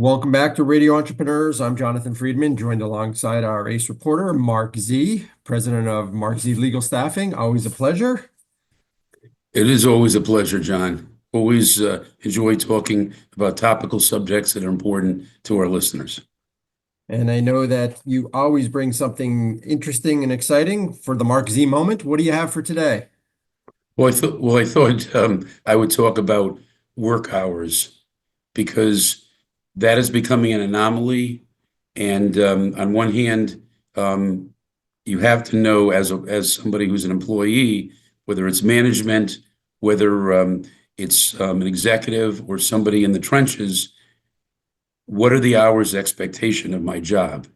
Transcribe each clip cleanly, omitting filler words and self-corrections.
Welcome back to Radio Entrepreneurs. I'm Jonathan Freedman, joined alongside our ace reporter, Marc Z, president of Marc Z Legal Staffing. Always a pleasure. It is always a pleasure, John. Always enjoy talking about topical subjects that are important to our listeners. And I know that you always bring something interesting and exciting for the Marc Z Moment. What do you have for today? I thought I would talk about work hours because that is becoming an anomaly. And on one hand, you have to know as somebody who's an employee, whether it's management, whether it's an executive or somebody in the trenches, what are the hours expectation of my job?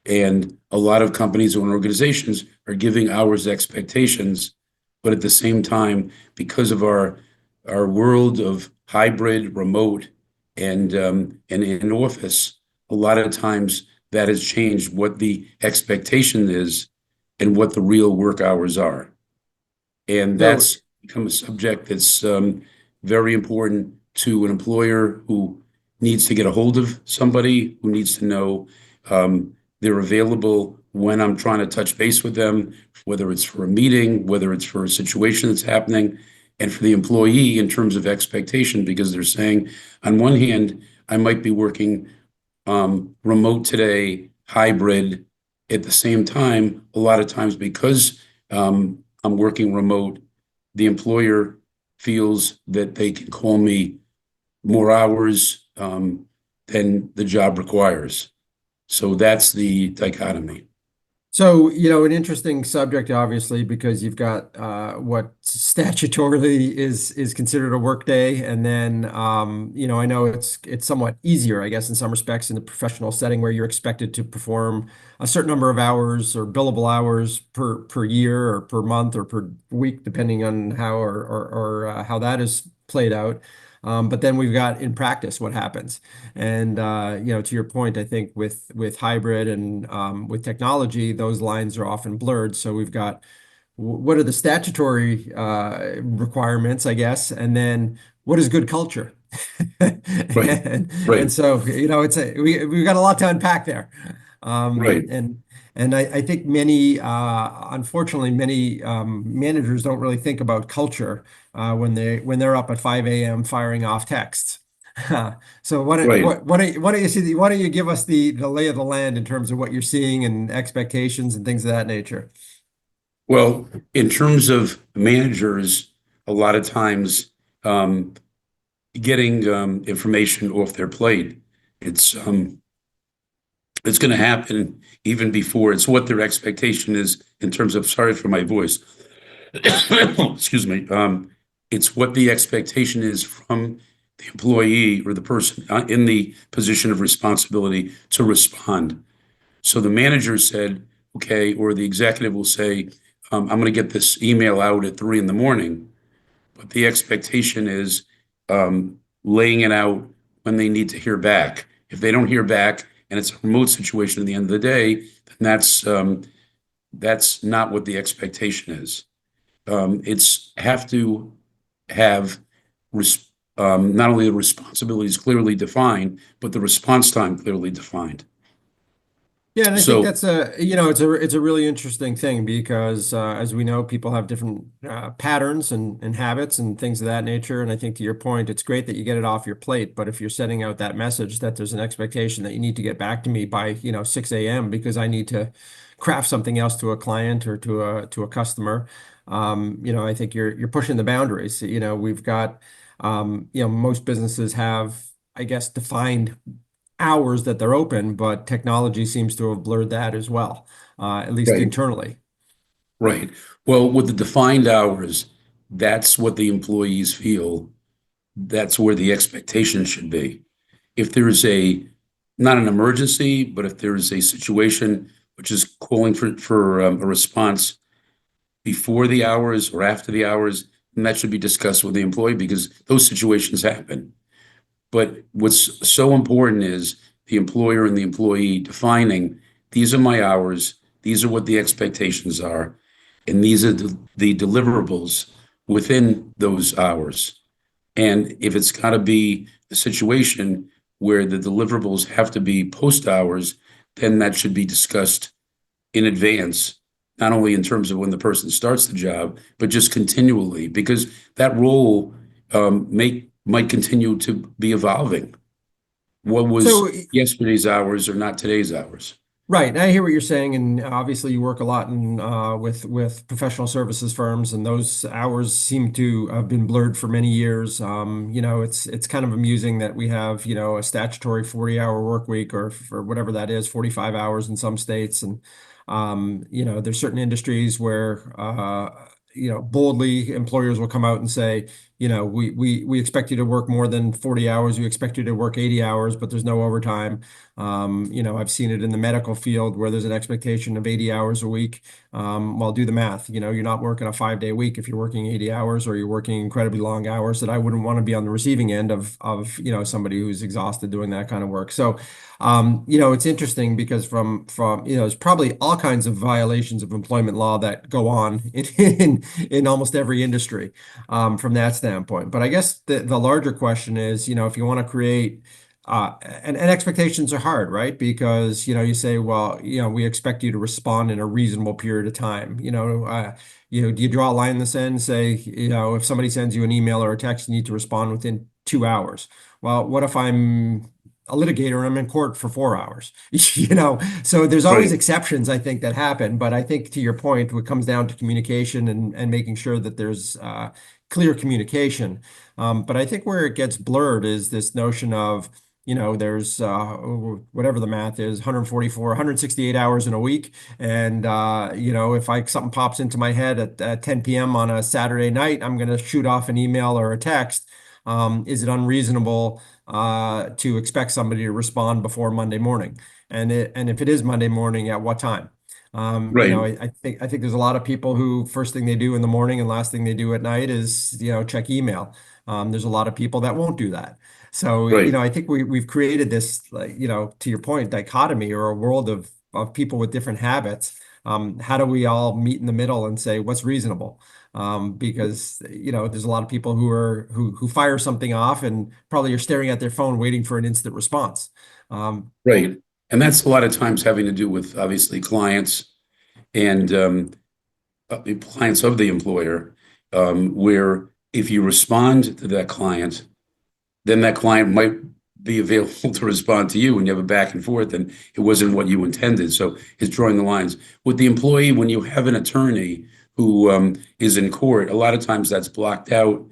And a lot of companies or organizations are giving hours expectations, but at the same time, because of our world of hybrid, remote, and in office, a lot of times that has changed what the expectation is and what the real work hours are. And So, that's become a subject that's very important to an employer who needs to get a hold of somebody, who needs to know they're available when I'm trying to touch base with them, whether it's for a meeting, whether it's for a situation that's happening, and for the employee in terms of expectation, because they're saying, on one hand, I might be working remote today, hybrid. At the same time, a lot of times because I'm working remote, the employer feels that they can call me more hours than the job requires. So that's the dichotomy. an interesting subject, obviously, because you've got what statutorily is considered a work day, and then I know it's somewhat easier, I guess, in some respects, in the professional setting where you're expected to perform a certain number of hours or billable hours per year or per month or per week, depending on how or how that is played out. But then we've got in practice what happens. And to your point, I think with hybrid and with technology, those lines are often blurred. So we've got what are the statutory requirements, I guess, and then what is good culture? Right, And right, so we've got a lot to unpack there. right. And I think many, unfortunately, many managers don't really think about culture when they're up at 5 a.m. firing off texts. So Right. why don't you give us the lay of the land in terms of what you're seeing and expectations and things of that nature? Well, in terms of managers, a lot of times um, getting information off their plate, it's um, it's going to happen even before it's what their expectation is in terms of, sorry for my voice, excuse me. It's what the expectation is from the employee or the person in the position of responsibility to respond. So the manager said, okay, or the executive will say, I'm going to get this email out at 3 in the morning, but the expectation is laying it out when they need to hear back. If they don't hear back and it's a remote situation at the end of the day, then that's not what the expectation is. It's have to have not only the responsibilities clearly defined, but the response time clearly defined. Yeah, and I think So, that's it's a really interesting thing because as we know, people have different patterns and habits and things of that nature. And I think to your point, it's great that you get it off your plate. But if you're sending out that message that there's an expectation that you need to get back to me by 6 a.m. because I need to craft something else to a client or to a customer, I think you're pushing the boundaries. We've got most businesses have, I guess, defined hours that they're open, but technology seems to have blurred that as well, at least right, internally. right. Well, with the defined hours, that's what the employees feel. That's where the expectation should be. If there is not an emergency, but if there is a situation which is calling for a response before the hours or after the hours, then that should be discussed with the employee because those situations happen. But what's so important is the employer and the employee defining, these are my hours, these are what the expectations are, and these are the deliverables within those hours. And if it's got to be a situation where the deliverables have to be post hours, then that should be discussed in advance, not only in terms of when the person starts the job, but just continually, because that role might continue to be evolving. What was So yesterday's hours are not today's hours. right. I hear what you're saying, and obviously you work a lot in with professional services firms, and those hours seem to have been blurred for many years. It's kind of amusing that we have, a statutory 40-hour work week or whatever that is, 45 hours in some states, and there's certain industries where boldly employers will come out and say, we expect you to work more than 40 hours. We expect you to work 80 hours, but there's no overtime. I've seen it in the medical field where there's an expectation of 80 hours a week. Well, do the math. You're not working a 5-day week if you're working 80 hours or you're working incredibly long hours that I wouldn't want to be on the receiving end of somebody who's exhausted doing that kind of work. So, it's interesting because from there's probably all kinds of violations of employment law that go on in almost every industry from that standpoint. But I guess the larger question is, if you want to create and expectations are hard, right? Because, you say, well, we expect you to respond in a reasonable period of time. Do you draw a line in the sand and say, if somebody sends you an email or a text, you need to respond within 2 hours. Well, what if I'm a litigator and I'm in court for 4 hours? So there's always Right, exceptions, I think, that happen. But I think to your point, what comes down to communication and making sure that there's clear communication. But I think where it gets blurred is this notion of, there's whatever the math is, 144, 168 hours in a week. And, if something pops into my head at 10 p.m. on a Saturday night, I'm going to shoot off an email or a text. Is it unreasonable to expect somebody to respond before Monday morning? And if it is Monday morning, at what time? right, I think there's a lot of people who first thing they do in the morning and last thing they do at night is, check email. There's a lot of people that won't do that. So, right, I think we've created this, like, to your point, dichotomy or a world of people with different habits. How do we all meet in the middle and say what's reasonable? Because, there's a lot of people who fire something off and probably are staring at their phone waiting for an instant response. Um, right. And that's a lot of times having to do with obviously clients and clients of the employer, where if you respond to that client, then that client might be available to respond to you and you have a back and forth and it wasn't what you intended. So it's drawing the lines. With the employee, when you have an attorney who is in court, a lot of times that's blocked out.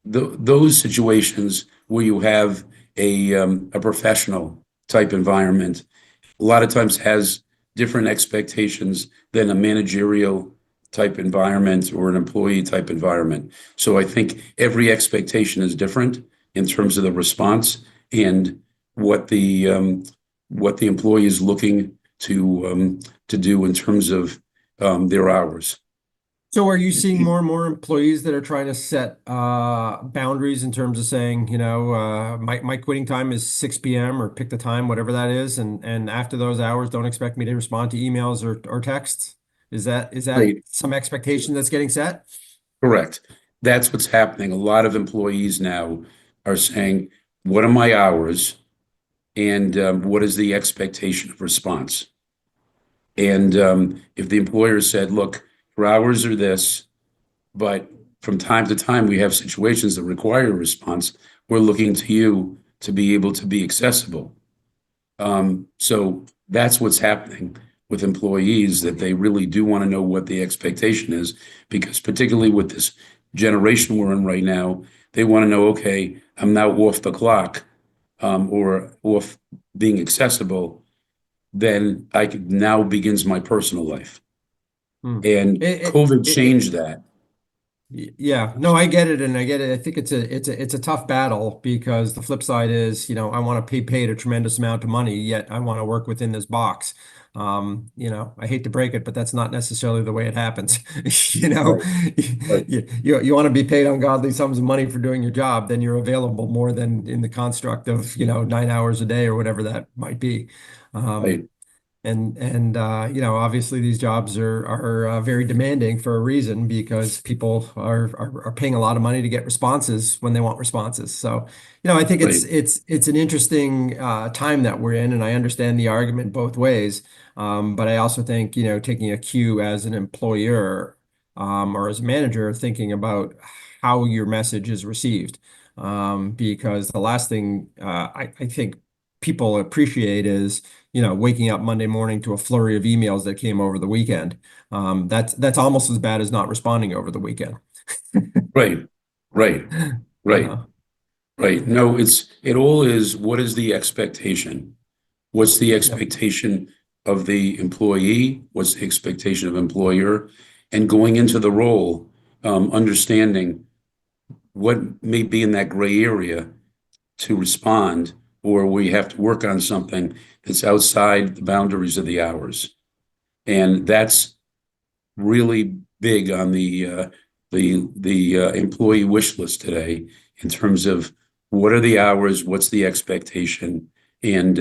Those situations where you have a professional type environment, a lot of times has different expectations than a managerial type environment or an employee type environment. So I think every expectation is different in terms of the response and what the employee is looking to do in terms of their hours. So are you seeing more and more employees that are trying to set boundaries in terms of saying, my quitting time is 6 p.m. or pick the time, whatever that is, and after those hours, don't expect me to respond to emails or texts? Is that Right. some expectation that's getting set? Correct. That's what's happening. A lot of employees now are saying, what are my hours? And what is the expectation of response? And if the employer said, look, your hours are this, but from time to time we have situations that require a response, we're looking to you to be able to be accessible. So that's what's happening with employees, that they really do want to know what the expectation is, because particularly with this generation we're in right now, they want to know, okay, I'm now off the clock, or off being accessible, then I could now begins my personal life. Hmm. And It, it, COVID it, it, changed that. Yeah, no, I get it, and I get it. I think it's a tough battle because the flip side is, I want to be paid a tremendous amount of money, yet I want to work within this box. I hate to break it, but that's not necessarily the way it happens. You know, Right, right, you want to be paid ungodly sums of money for doing your job, then you're available more than in the construct of, 9 hours a day or whatever that might be. Um, right. Obviously these jobs are very demanding for a reason because people are paying a lot of money to get responses when they want responses. So, I think it's Right. it's it's an interesting time that we're in, and I understand the argument both ways. But I also think, taking a cue as an employer or as a manager, thinking about how your message is received. Because the last thing I think people appreciate is waking up Monday morning to a flurry of emails that came over the weekend. That's almost as bad as not responding over the weekend. Right. Right. Right. Uh, Right. yeah, No, it all is, what is the expectation? What's the yeah, expectation of the employee? What's the expectation of employer? And going into the role, understanding what may be in that gray area to respond, or we have to work on something that's outside the boundaries of the hours. And that's really big on the employee wish list today in terms of what are the hours, what's the expectation, and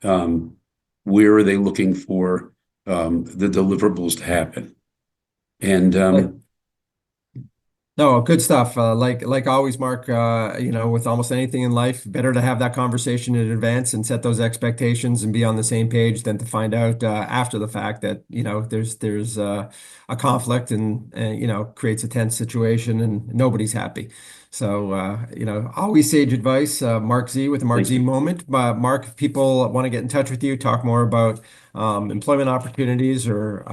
um, where are they looking for the deliverables to happen. And yeah. No, good stuff. Like always, Mark, with almost anything in life, better to have that conversation in advance and set those expectations and be on the same page than to find out after the fact that, there's a conflict and creates a tense situation and nobody's happy. So, always sage advice. Mark Z with the Mark thank Z you. Moment. Mark, if people want to get in touch with you, talk more about employment opportunities or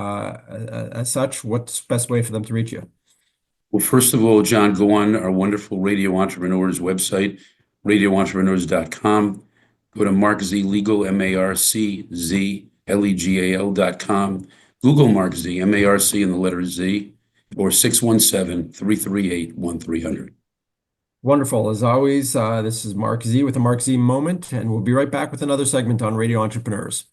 as such, what's the best way for them to reach you? Well, first of all, John, go on our wonderful Radio Entrepreneurs website, radioentrepreneurs.com. Go to Mark Z Legal, MarkZLegal.com. Google Mark Z, MARC and the letter Z, or 617-338-1300. Wonderful. As always, this is Mark Z with the Mark Z Moment, and we'll be right back with another segment on Radio Entrepreneurs.